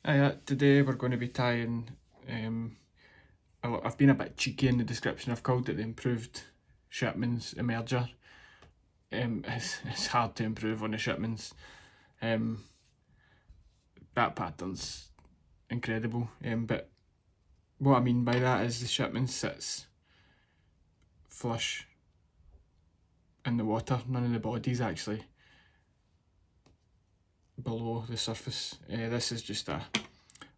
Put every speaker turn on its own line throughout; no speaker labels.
Today we're going to be tying, I've been a bit cheeky in the description, I've called it the improved Shipmans emerger. It's hard to improve on the Shipmans. That pattern's incredible, but what I mean by that is the Shipmans sits flush in the water, none of the body's actually below the surface. This is just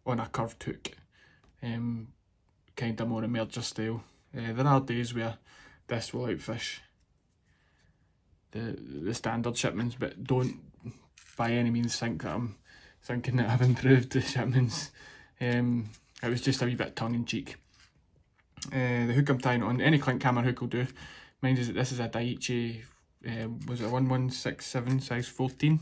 on a curved hook, kind of more emerger style. There are days where this will outfish the standard Shipmans, but don't by any means think that I'm thinking that I've improved the Shipmans. It was just a wee bit tongue-in-cheek. The hook I'm tying on, any clink hammer hook will do. Mind is that this is a Daiichi, was it 1167 size 14?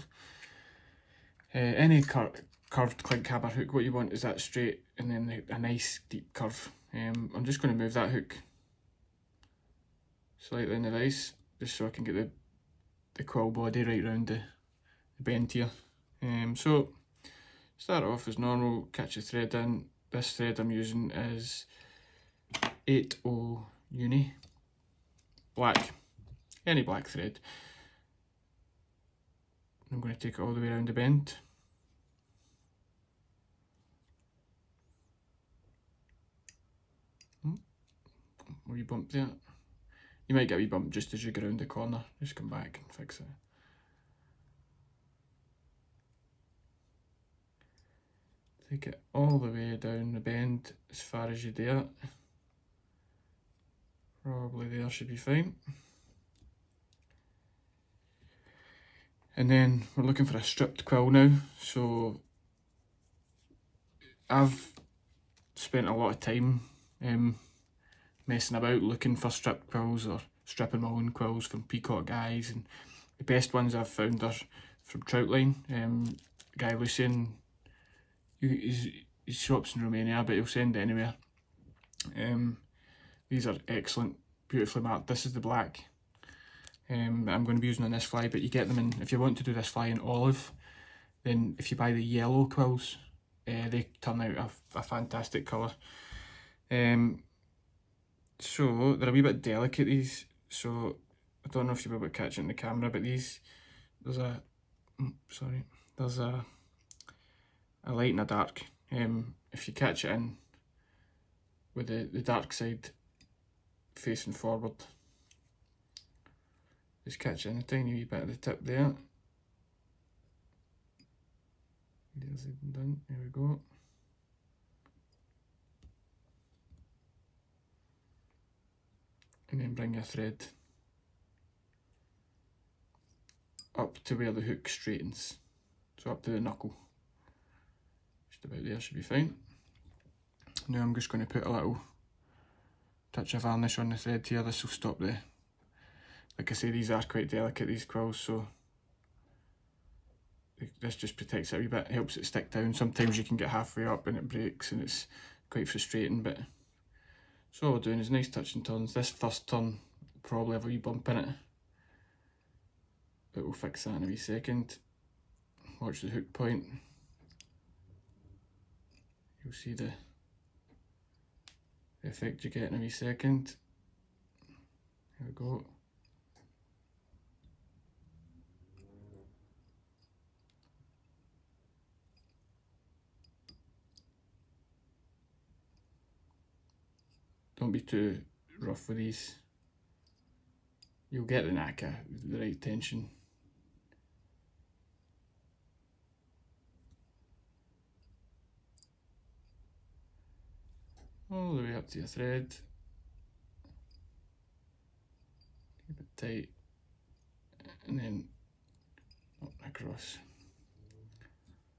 Any curved clink hammer hook, what you want is that straight and then a nice deep curve. I'm just going to move that hook slightly in the vise, just so I can get the quill body right round the bend here. So start off as normal, catch the thread in. This thread I'm using is 80 uni, black, any black thread. I'm going to take it all the way around the bend. Wee bump there. You might get a wee bump just as you go around the corner. Just come back and fix it. Take it all the way down the bend as far as you dare. Probably there should be fine. And then we're looking for a stripped quill now. So I've spent a lot of time messing about looking for stripped quills or stripping my own quills from Peacock guys, and the best ones I've found are from Troutline. Guy Lucian, he shops in Romania, but he'll send it anywhere. These are excellent, beautifully marked. This is the black that I'm going to be using on this fly, but you get them in, if you want to do this fly in olive, then if you buy the yellow quills, they turn out a fantastic colour. So they're a wee bit delicate, these, so I don't know if you'll be able to catch it in the camera, but these, there's a light and a dark. If you catch it in with the dark side facing forward, just catch it in a tiny wee bit of the tip there. There's it done, there we go. And then bring your thread up to where the hook straightens, so up to the knuckle. Just about there should be fine. Now I'm just going to put a little touch of varnish on the thread here. This will stop the, like I say, these are quite delicate, these quills, so this just protects it a wee bit, helps it stick down. Sometimes you can get halfway up and it breaks and it's quite frustrating, but so all we're doing is nice touch and turns. This first turn will probably have a wee bump in it, but we'll fix that in a wee second. Watch the hook point. You'll see the effect you get in a wee second. There we go. Don't be too rough with these. You'll get the knack of the right tension. All the way up to your thread. Keep it tight. And then up across.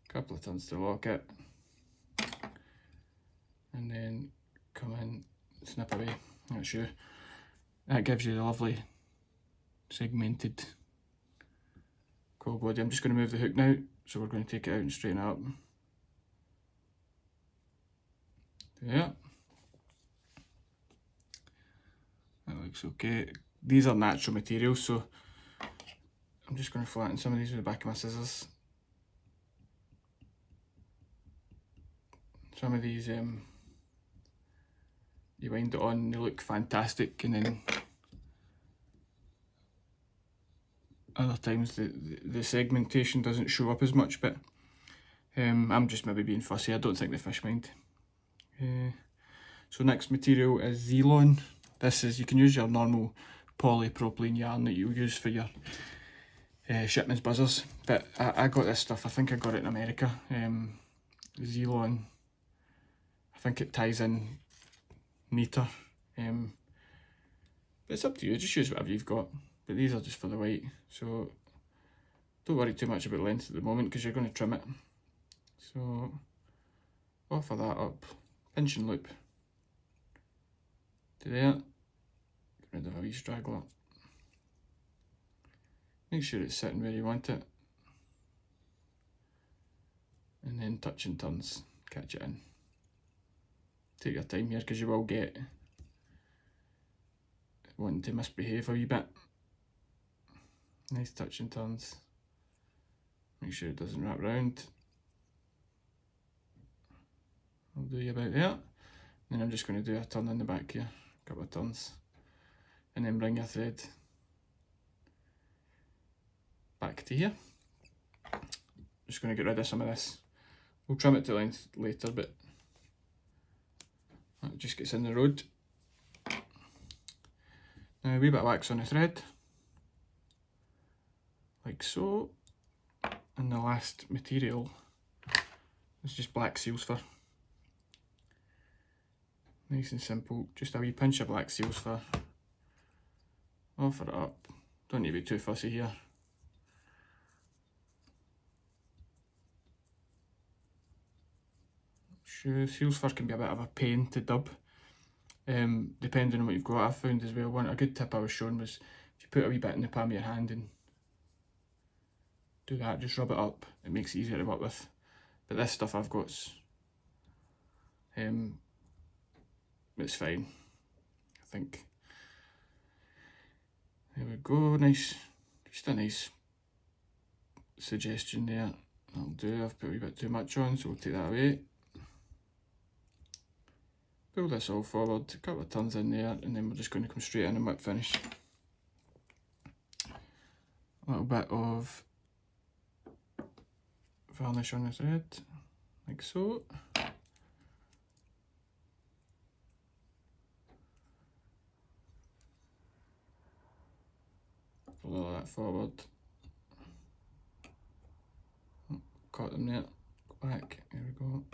A couple of turns to lock it. And then come in, snip away. That's you. That gives you the lovely segmented quill body. I'm just going to move the hook now, so we're going to take it out and straighten it up. Yeah. That looks okay. These are natural materials, so I'm just going to flatten some of these with the back of my scissors. Some of these, you wind it on, they look fantastic, and then other times the segmentation doesn't show up as much, but I'm just maybe being fussy. I don't think the fish mind. So next material is Zelon. This is, you can use your normal polypropylene yarn that you use for your Shipmans buzzers, but I got this stuff, I think I got it in America. Zelon, I think it ties in neater, but it's up to you, just use whatever you've got. But these are just for the white, so don't worry too much about length at the moment because you're going to trim it. So offer that up, pinch and loop to there, get rid of a wee straggler, make sure it's sitting where you want it, and then touch and turns, catch it in. Take your time here because you will get wanting to misbehave a wee bit. Nice touch and turns, make sure it doesn't wrap round. I'll do you about there. Then I'm just going to do a turn in the back here, a couple of turns, and then bring your thread back to here. Just going to get rid of some of this. We'll trim it to length later, but that just gets in the road. Now a wee bit of wax on the thread, like so. And the last material is just black seal's fur. Nice and simple, just a wee pinch of black seal's fur. Offer it up, don't need to be too fussy here. Sure, seal's fur can be a bit of a pain to dub, depending on what you've got. I found as well, a good tip I was shown was if you put a wee bit in the palm of your hand and do that, just rub it up, it makes it easier to work with. But this stuff I've got's it's fine, I think. There we go, nice, just a nice suggestion there. That'll do. I've put a wee bit too much on, so we'll take that away. Pull this all forward, a couple of turns in there, and then we're just going to come straight in and whip finish. A little bit of varnish on the thread, like so. Pull all that forward. Caught them there, go back, there we go.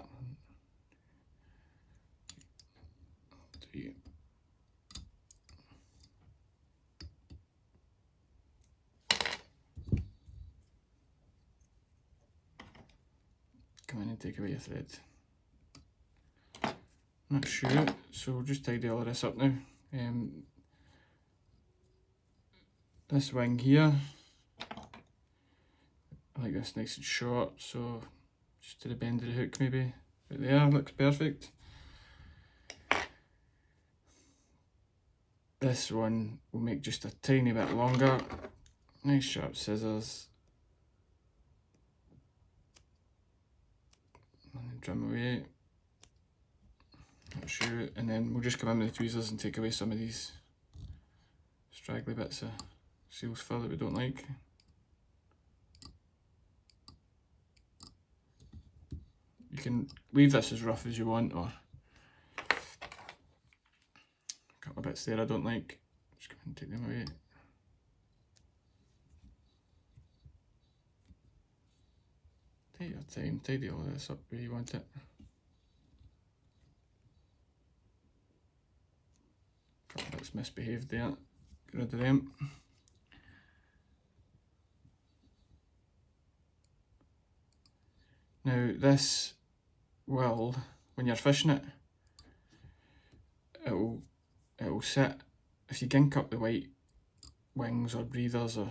Come in and take away your thread. Not sure, so we'll just tidy all of this up now. This wing here, I like this nice and short, so just to the bend of the hook maybe. Right there, looks perfect. This one will make just a tiny bit longer. Nice sharp scissors. And then trim away. Not sure. And then we'll just come in with the tweezers and take away some of these straggly bits of seal's fur that we don't like. You can leave this as rough as you want, or a couple of bits there I don't like, just come and take them away. Take your time, tidy all this up where you want it. A couple of bits misbehaved there, get rid of them. Now this will, when you're fishing it, it'll sit, if you gink up the white wings or breathers or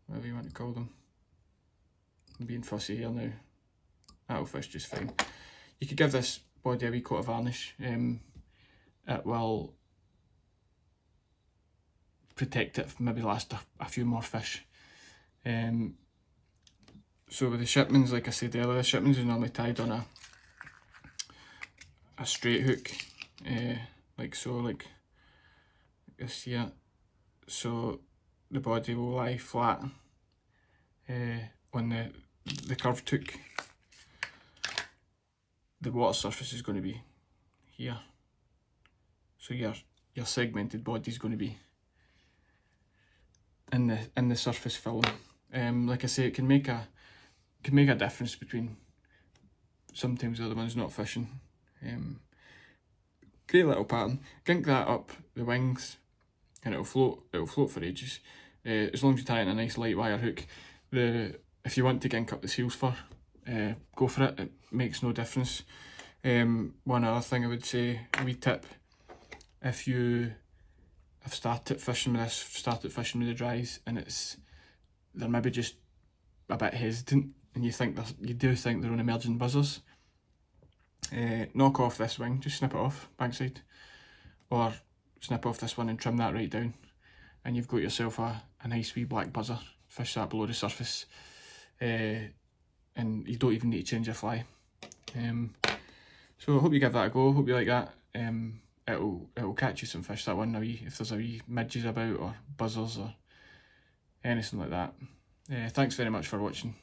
whatever you want to call them. I'm being fussy here now. That'll fish just fine. You could give this body a wee coat of varnish. It will protect it, maybe last a few more fish. So with the Shipmans, like I said earlier, the Shipmans is normally tied on a straight hook, like so, like this here, so the body will lie flat on the curved hook. The water surface is going to be here, so your segmented body is going to be in the surface film. Like I say, it can make a difference between sometimes the other one's not fishing. Great little pattern. Gink that up the wings, and it'll float for ages. As long as you tie it in a nice light wire hook. If you want to gink up the seals fur, go for it. It makes no difference. One other thing I would say, a wee tip: if you have started fishing with the dries, and they're maybe just a bit hesitant, and you do think they're on emerging buzzers, knock off this wing, just snip it off backside, or snip off this one and trim that right down, and you've got yourself a nice wee black buzzer. Fish that below the surface, and you don't even need to change your fly. So I hope you give that a go. Hope you like that. It'll catch you some fish, that one, if there's a wee midges about, or buzzers, or anything like that. Thanks very much for watching.